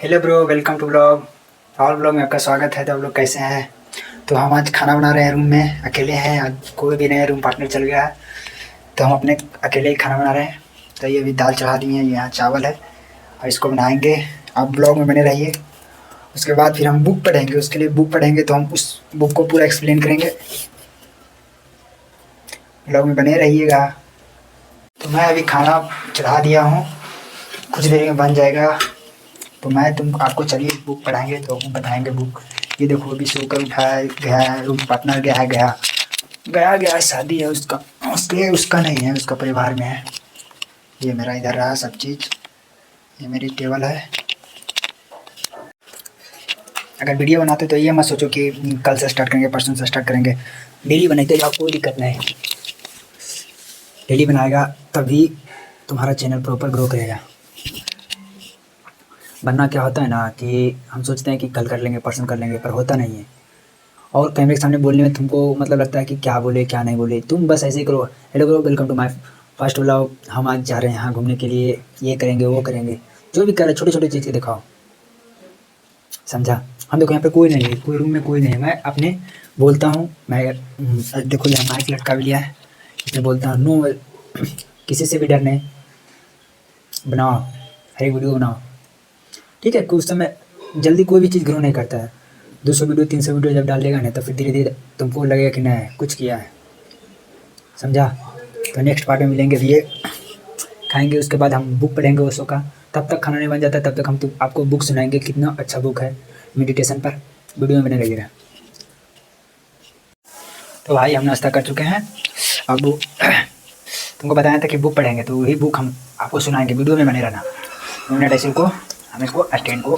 Hello bro, welcome to blog. और blog में आपका स्वागत है। तो आप लोग कैसे हैं? तो हम आज खाना बना रहे हैं रूम में, अकेले हैं आज, कोई भी नहीं है, रूम पार्टनर चल गया है। तो हम अपने अकेले ही खाना बना रहे हैं। तो ये अभी दाल चढ़ा दी है, यहाँ चावल है और इसको बनाएंगे। आप ब्लॉग में बने रहिए। उसके बाद फिर हम बुक पढ़ेंगे, उसके लिए बुक पढ़ेंगे तो हम उस बुक को पूरा एक्सप्लेन करेंगे। ब्लॉग में बने रहिएगा। तो मैं अभी खाना चढ़ा दिया हूँ, कुछ देर में बन जाएगा। तो मैं आपको चलिए बुक पढ़ाएंगे तो हम बताएंगे बुक। ये देखो अभी सोकर उठाया गया है, रूम पार्टनर गया है, शादी है उसका, उसका नहीं है, उसका परिवार में है। ये मेरा इधर रहा सब चीज़, ये मेरी टेबल है। अगर वीडियो बनाते तो ये मत सोचो कि कल से स्टार्ट करेंगे, परसों से स्टार्ट करेंगे। डेली बनाते जाओ, कोई दिक्कत नहीं। डेली बनाएगा तभी तुम्हारा चैनल प्रॉपर ग्रो करेगा। वरना क्या होता है ना कि हम सोचते हैं कि कल कर लेंगे, परसों कर लेंगे, पर होता नहीं है। और कैमरे के सामने बोलने में तुमको मतलब लगता है कि क्या बोले क्या नहीं बोले। तुम बस ऐसे ही करो, hello bro, welcome to my first vlog. हम आज जा रहे हैं यहाँ घूमने के लिए, ये करेंगे वो करेंगे, जो भी करे छोटे छोटे चीज़ें दिखाओ, समझा? हम देखो यहाँ पे कोई नहीं है, कोई रूम में कोई नहीं है। मैं अपने बोलता हूँ, मैं देखो यहाँ माइक लटका भी लिया है, इसमें बोलता हूँ नो, किसी से भी डर नहीं, बनाओ, हर एक वीडियो बनाओ, ठीक है? कुछ समय जल्दी कोई भी चीज़ ग्रो नहीं करता है। 200 वीडियो 300 वीडियो जब डाल देगा ना तो फिर धीरे धीरे तुमको लगेगा कि नहीं कुछ किया है, समझा? तो नेक्स्ट पार्ट में मिलेंगे, ये खाएंगे, उसके बाद हम बुक पढ़ेंगे ओशो का। तब तक खाना नहीं बन जाता, तब तक हम आपको बुक सुनाएंगे, कितना अच्छा बुक है मेडिटेशन पर। वीडियो में बने रहिएगा। तो भाई हम नाश्ता कर चुके हैं, अब तुमको बताया था कि बुक पढ़ेंगे, तो वही बुक हम आपको सुनाएंगे, वीडियो में बने रहना। मिनट ऐसे को हम इसको स्टैंड को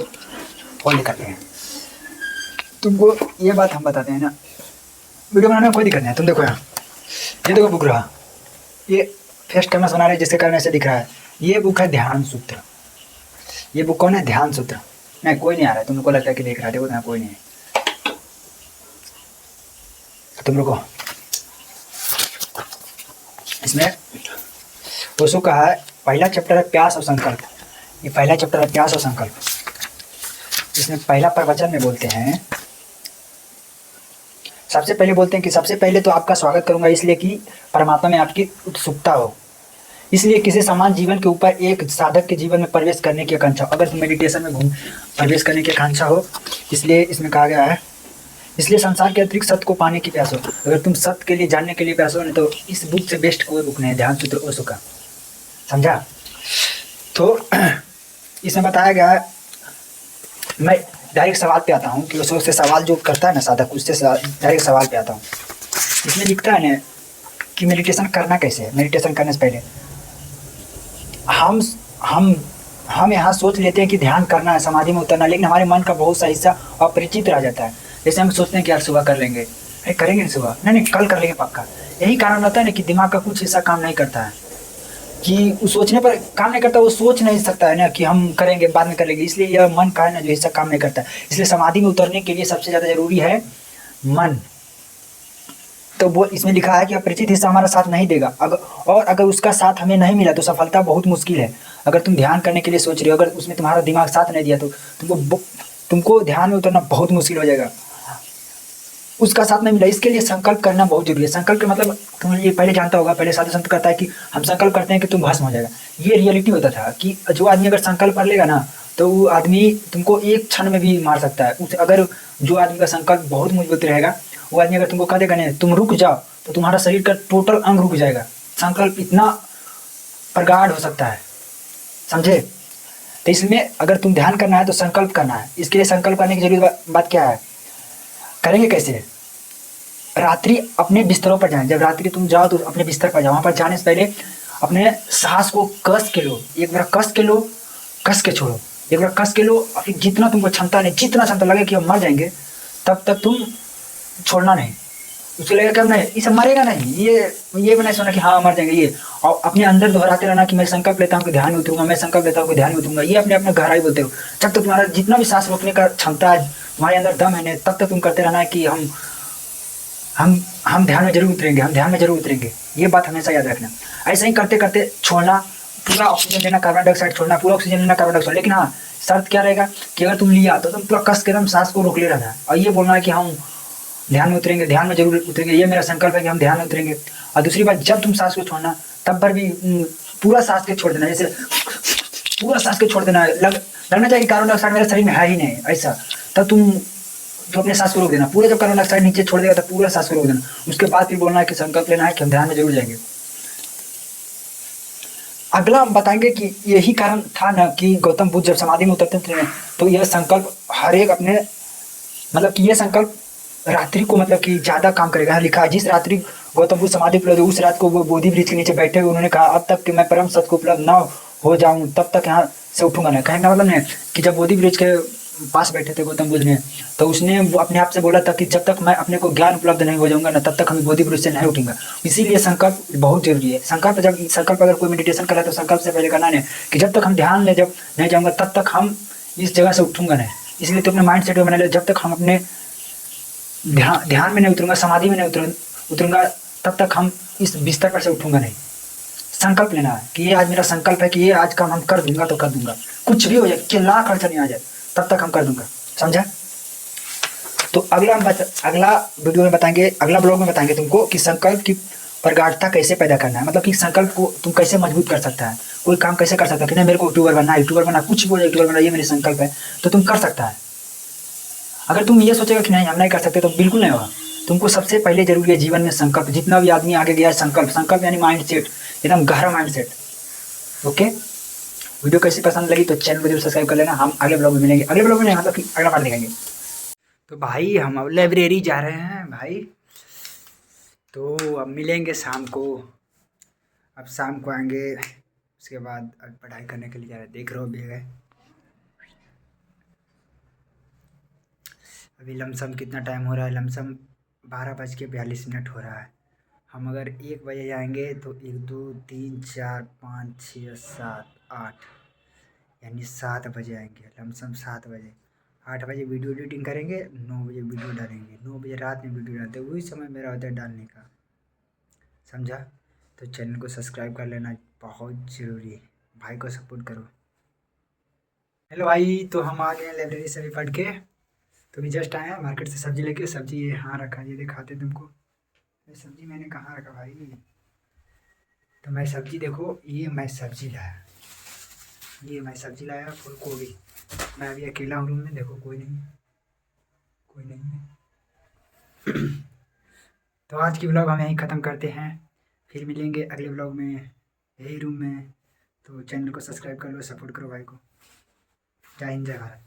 होल्ड करते हैं। तुमको ये बात हम बताते हैं ना, वीडियो बनाने में कोई दिक्कत नहीं है। तुम देखो यहाँ, ये देखो बुक रहा, ये फेस्ट कैमरा बना रहे जिसके कारण से दिख रहा है। ये बुक है ध्यान सूत्र। ये बुक कौन है? ध्यान सूत्र। नहीं कोई नहीं आ रहा है, तुमको लगता है कि देख रहा है, देखो यहाँ कोई नहीं है। तुम रुको, इसमें ओशो का है, पहला चैप्टर है प्यास और संकल्प। ये पहला चैप्टर है प्यास और संकल्प। इसमें पहला प्रवचन में बोलते हैं, सबसे पहले बोलते हैं कि सबसे पहले तो आपका स्वागत करूंगा इसलिए कि परमात्मा में आपकी उत्सुकता हो, इसलिए किसी समान जीवन के ऊपर एक साधक के जीवन में प्रवेश करने की आकांक्षा हो। अगर तुम मेडिटेशन में प्रवेश करने की आकांक्षा हो, इसलिए इसमें कहा गया है, इसलिए संसार के अतिरिक्त सत्य को पाने की प्यास हो। अगर तुम सत्य के लिए जानने के लिए प्यास हो, नहीं तो इस बुक से बेस्ट कोई बुक नहीं है, ध्यान सूत्र ओशो का, समझा? तो इसमें बताया गया है, मैं डायरेक्ट सवाल पे आता हूँ कि ओशो से सवाल जो करता है ना साधक, उससे डायरेक्ट सवाल पे आता हूँ। इसमें लिखता है ना कि मेडिटेशन करना कैसे है। मेडिटेशन करने से पहले हम हम हम यहाँ सोच लेते हैं कि ध्यान करना है, समाधि में उतरना, लेकिन हमारे मन का बहुत सा हिस्सा अपरिचित रह जाता है। जैसे हम सोचते हैं कि यार सुबह कर लेंगे, अरे करेंगे नहीं सुबह, नहीं कल कर लेंगे पक्का। यही कारण रहता है ना कि दिमाग का कुछ हिस्सा काम नहीं करता है, कि उस सोचने पर काम नहीं करता, वो सोच नहीं सकता है ना कि हम करेंगे बाद में कर लेंगे। इसलिए यह मन का है ना जो हिस्सा काम नहीं करता है। इसलिए समाधि में उतरने के लिए सबसे ज़्यादा जरूरी है मन। तो वो इसमें लिखा है कि अपरिचित हिस्सा हमारा साथ नहीं देगा, अगर उसका साथ हमें नहीं मिला तो सफलता बहुत मुश्किल है। अगर तुम ध्यान करने के लिए सोच रहे हो, अगर उसमें तुम्हारा दिमाग साथ नहीं दिया तो तुमको ध्यान में उतरना बहुत मुश्किल हो जाएगा। उसका साथ नहीं मिला, इसके लिए संकल्प करना बहुत जरूरी है। संकल्प का मतलब तुम ये पहले जानता होगा, पहले साधु संत करता है कि हम संकल्प करते हैं कि तुम भस्म हो जाएगा। ये रियलिटी होता था कि जो आदमी अगर संकल्प कर लेगा ना तो वो आदमी तुमको एक क्षण में भी मार सकता है। अगर जो आदमी का संकल्प बहुत मजबूत रहेगा, वो आदमी अगर तुमको कह देगा नहीं तुम रुक जाओ, तो तुम्हारा शरीर का टोटल अंग रुक जाएगा। संकल्प इतना प्रगाढ़ हो सकता है, समझे? तो इसमें अगर तुम ध्यान करना है तो संकल्प करना है। इसके लिए संकल्प करने की जरूरी बात क्या है, करेंगे कैसे? रात्रि अपने बिस्तरों पर जाएं। जब रात्रि तुम जाओ तो अपने बिस्तर पर जाओ। वहाँ पर जाने से पहले अपने सांस को कस के लो, एक बार कस के लो, कस के छोड़ो, एक बार कस के लो, और फिर जितना तुमको क्षमता नहीं, जितना क्षमता लगे कि हम मर जाएंगे तब तक तुम छोड़ना नहीं। उसको लगेगा कि अब नहीं, इसे मरेगा नहीं, ये भी नहीं सोना कि हाँ मर जाएंगे ये, और अपने अंदर दोहराते रहना कि मैं संकल्प लेता हूँ कि ध्यान में उतरूंगा, मैं संकल्प लेता हूँ कि ध्यान में उतरूंगा। ये अपने अपने गहराई बोलते हो। जब तक तुम्हारा जितना भी सांस रोकने का क्षमता है, तुम्हारे अंदर दम है, तब तक तुम करते रहना है कि हम ध्यान में जरूर उतरेंगे, हम ध्यान में जरूर उतरेंगे। ये बात हमेशा याद रखना। ऐसे ही करते करते छोड़ना, पूरा ऑक्सीजन लेना, कार्बन डाइऑक्साइड छोड़ना, पूरा ऑक्सीजन लेना, कार्बन डाइऑक्साइड। लेकिन हाँ, शर्त क्या रहेगा कि अगर तुम लिया तो तुम पूरा कस के एकदम सांस को रोक ले रहना है, और ये बोलना है कि हम ध्यान में उतरेंगे, ध्यान में जरूर उतरेंगे, ये मेरा संकल्प है कि हम ध्यान में उतरेंगे। और दूसरी बात, जब तुम सांस को छोड़ना तब पर भी पूरा सांस के छोड़ देना, जैसे पूरा सांस के छोड़ देना, लगना चाहिए कार्बन डाइऑक्साइड मेरे शरीर में है ही नहीं ऐसा, तब तुम तो अपने सांस को रोक देना। पूरा जब कार्बन डाइऑक्साइड नीचे छोड़ देगा तब पूरा सांस को रोक देना। उसके बाद फिर बोलना है कि संकल्प लेना है कि हम ध्यान में जरूर जाएंगे। अगला हम बताएंगे कि यही कारण था ना कि गौतम बुद्ध जब समाधि में उतरते थे तो यह संकल्प हर एक अपने मतलब कि यह संकल्प रात्रि को मतलब कि ज्यादा काम करेगा। यहाँ लिखा है, जिस रात्रि गौतम बुद्ध समाधि उपलब्ध उस रात को वो बोधि वृक्ष के नीचे बैठे हुए उन्होंने कहा, अब तक कि मैं परम सत्य को उपलब्ध न हो जाऊं तब तक यहाँ से उठूंगा नहीं। कहने का मतलब है कि जब बोधि वृक्ष के पास बैठे थे गौतम बुद्ध ने, तो उसने वो अपने आप से बोला था कि जब तक मैं अपने को ज्ञान उपलब्ध नहीं हो जाऊंगा ना तब तक हम बोधि वृक्ष से नहीं उठूंगा। इसीलिए संकल्प बहुत जरूरी है। संकल्प जब संकल्प अगर कोई मेडिटेशन कर रहा है तो संकल्प से पहले करना है कि जब तक हम ध्यान में जब नहीं जाऊंगा तब तक हम इस जगह से उठूंगा नहीं। इसलिए तो अपने माइंड सेट में बना ले, जब तक हम अपने ध्यान में नहीं उतरूंगा, समाधि में नहीं उतरूंगा तब तक हम इस बिस्तर पर से उठूंगा नहीं। संकल्प लेना है कि ये आज मेरा संकल्प है कि ये आज काम हम कर दूंगा तो कर दूंगा, कुछ भी हो जाए, कि लाख खर्चा नहीं आ जाए तब तक हम कर दूंगा। समझा? तो अगला वीडियो में बताएंगे, अगला ब्लॉग में बताएंगे तुमको कि संकल्प की प्रगाढ़ता कैसे पैदा करना है, मतलब कि संकल्प को तुम कैसे मजबूत कर सकता है, कोई काम कैसे कर सकता है कि नहीं मेरे को यूट्यूबर बनना है, यूट्यूबर बनना, कुछ भी हो जाए यूट्यूबर बनना, ये मेरे संकल्प है, तो तुम कर सकता है। अगर तुम ये सोचेगा कि नहीं हम नहीं कर सकते तो बिल्कुल नहीं होगा। तुमको सबसे पहले जरूरी है जीवन में संकल्प। जितना भी आदमी आगे गया है संकल्प यानी माइंड सेट, एकदम गहरा माइंड सेट। ओके, वीडियो कैसी पसंद लगी तो चैनल को जरूर सब्सक्राइब कर लेना। हम अगले ब्लॉग में मिलेंगे, अगले ब्लॉग में नहीं मतलब कि अगला बार दिखाएंगे। तो भाई हम अब लाइब्रेरी जा रहे हैं भाई, तो अब मिलेंगे शाम को। अब शाम को आएंगे, उसके बाद अब पढ़ाई करने के लिए जा रहे हैं। देख रहे हो भी है अभी लमसम कितना टाइम हो रहा है, लमसम 12:42 हो रहा है। हम अगर 1 बजे जाएंगे तो 1 2 3 4 5 6 7 8 यानी 7 बजे आएंगे, लमसम 7 बजे। 8 बजे वीडियो एडिटिंग करेंगे, 9 बजे वीडियो डालेंगे, 9 बजे रात में वीडियो डालते हैं, वही समय मेरा होता है डालने का। समझा? तो चैनल को सब्सक्राइब कर लेना, बहुत ज़रूरी है। भाई को सपोर्ट करो। हेलो भाई, तो हम आ गए लाइब्रेरी से भी पढ़ के, तो भी जस्ट आए हैं मार्केट से सब्जी लेके। सब्जी ये यहाँ रखा, ये दिखाते तुमको। ये सब्जी मैंने कहाँ रखा भाई, तो मैं सब्जी देखो, ये मैं सब्जी लाया, फूल गोभी। मैं अभी अकेला हूँ रूम में, देखो कोई नहीं है। तो आज की ब्लॉग हम यहीं ख़त्म करते हैं, फिर मिलेंगे अगले ब्लॉग में यही रूम में। तो चैनल को सब्सक्राइब कर लो, सपोर्ट करो भाई को। जय हिंद, जय भारत।